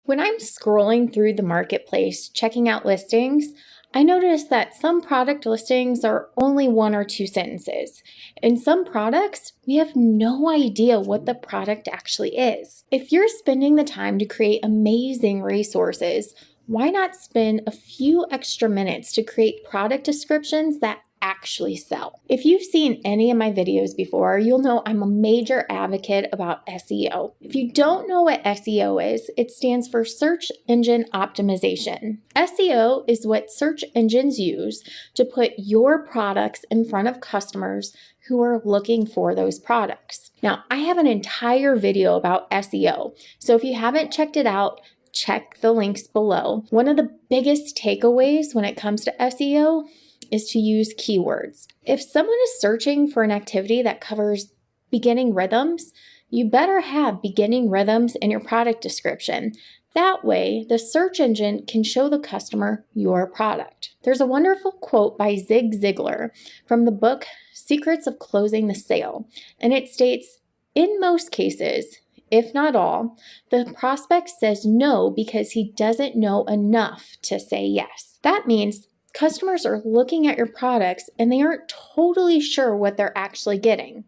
When I'm scrolling through the marketplace, checking out listings, I notice that some product listings are only one or two sentences. In some products, we have no idea what the product actually is. If you're spending the time to create amazing resources, why not spend a few extra minutes to create product descriptions that actually sell? If you've seen any of my videos before, you'll know I'm a major advocate about SEO. If you don't know what SEO is, it stands for Search Engine Optimization. SEO is what search engines use to put your products in front of customers who are looking for those products. Now, I have an entire video about SEO, so if you haven't checked it out, check the links below. One of the biggest takeaways when it comes to SEO is to use keywords. If someone is searching for an activity that covers beginning rhythms, you better have beginning rhythms in your product description. That way, the search engine can show the customer your product. There's a wonderful quote by Zig Ziglar from the book Secrets of Closing the Sale, and it states, "In most cases, if not all, the prospect says no because he doesn't know enough to say yes." That means customers are looking at your products and they aren't totally sure what they're actually getting.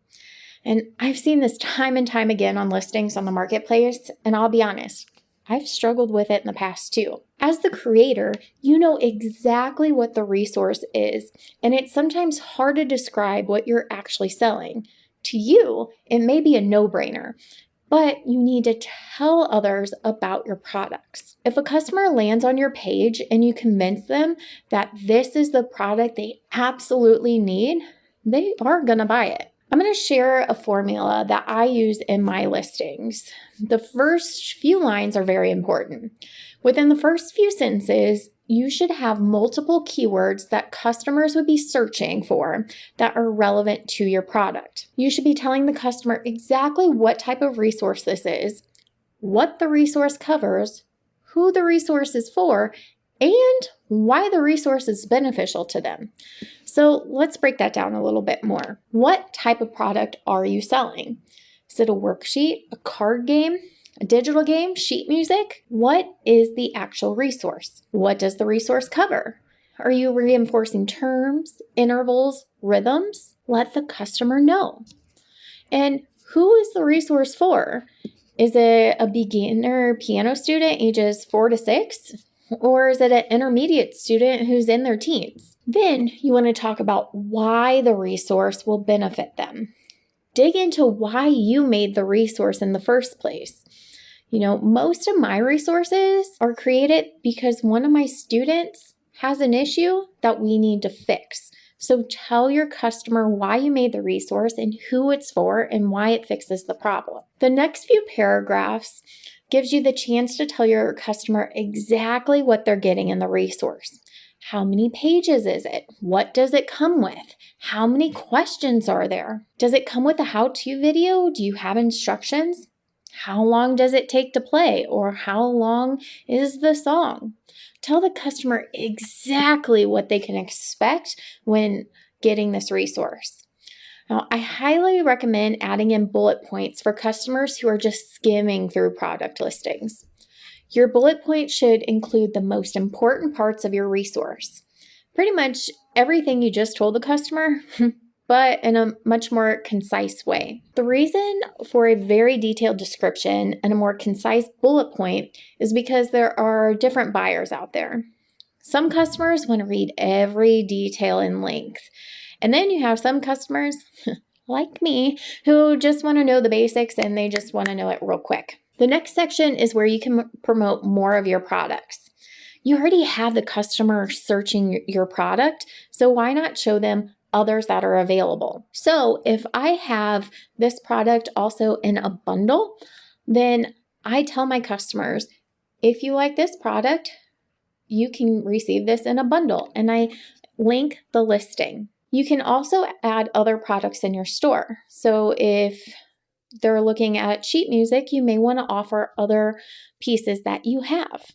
And I've seen this time and time again on listings on the marketplace, and I'll be honest, I've struggled with it in the past too. As the creator, you know exactly what the resource is, and it's sometimes hard to describe what you're actually selling. To you, it may be a no-brainer, but you need to tell others about your products. If a customer lands on your page and you convince them that this is the product they absolutely need, they are going to buy it. I'm going to share a formula that I use in my listings. The first few lines are very important. Within the first few sentences, you should have multiple keywords that customers would be searching for that are relevant to your product. You should be telling the customer exactly what type of resource this is, what the resource covers, who the resource is for, and why the resource is beneficial to them. So let's break that down a little bit more. What type of product are you selling? Is it a worksheet, a card game, a digital game, sheet music? What is the actual resource? What does the resource cover? Are you reinforcing terms, intervals, rhythms? Let the customer know. And who is the resource for? Is it a beginner piano student ages 4 to 6? Or is it an intermediate student who's in their teens? Then you want to talk about why the resource will benefit them. Dig into why you made the resource in the first place. You know, most of my resources are created because one of my students has an issue that we need to fix. So tell your customer why you made the resource and who it's for and why it fixes the problem. The next few paragraphs gives you the chance to tell your customer exactly what they're getting in the resource. How many pages is it? What does it come with? How many questions are there? Does it come with a how-to video? Do you have instructions? How long does it take to play? Or how long is the song? Tell the customer exactly what they can expect when getting this resource. Now, I highly recommend adding in bullet points for customers who are just skimming through product listings. Your bullet point should include the most important parts of your resource. Pretty much everything you just told the customer, but in a much more concise way. The reason for a very detailed description and a more concise bullet point is because there are different buyers out there. Some customers want to read every detail in length. And then you have some customers, like me, who just want to know the basics and they just want to know it real quick. The next section is where you can promote more of your products. You already have the customer searching your product, so why not show them others that are available? So if I have this product also in a bundle, then I tell my customers, if you like this product, you can receive this in a bundle, and I link the listing. You can also add other products in your store. So if they're looking at sheet music, you may want to offer other pieces that you have.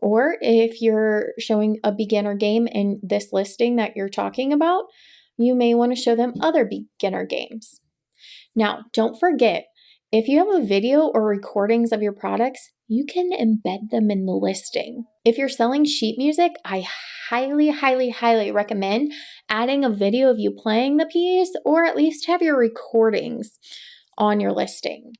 Or if you're showing a beginner game in this listing that you're talking about, you may want to show them other beginner games. Now, don't forget, If you have a video or recordings of your products, you can embed them in the listing. If you're selling sheet music, I highly, highly, highly recommend adding a video of you playing the piece, or at least have your recordings on your listing.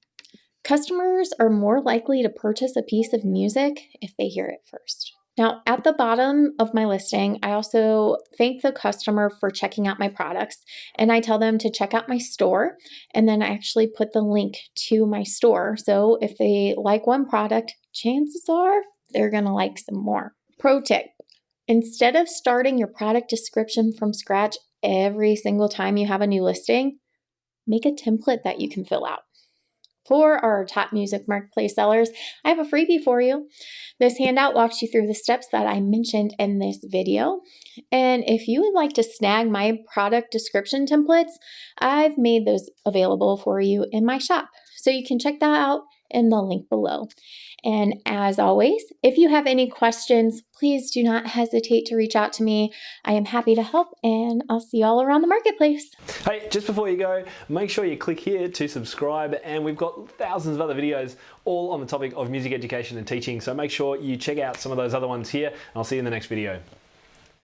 Customers are more likely to purchase a piece of music if they hear it first. Now, at the bottom of my listing, I also thank the customer for checking out my products, and I tell them to check out my store, and then I actually put the link to my store. So if they like one product, chances are they're going to like some more. Pro tip: instead of starting your product description from scratch every single time you have a new listing, make a template that you can fill out. For our top music marketplace sellers, I have a freebie for you. This handout walks you through the steps that I mentioned in this video. And if you would like to snag my product description templates, I've made those available for you in my shop. So you can check that out in the link below. And as always, if you have any questions, please do not hesitate to reach out to me. I am happy to help, and I'll see you all around the marketplace. Hey, just before you go, make sure you click here to subscribe, and we've got thousands of other videos all on the topic of music education and teaching, so make sure you check out some of those other ones here, and I'll see you in the next video.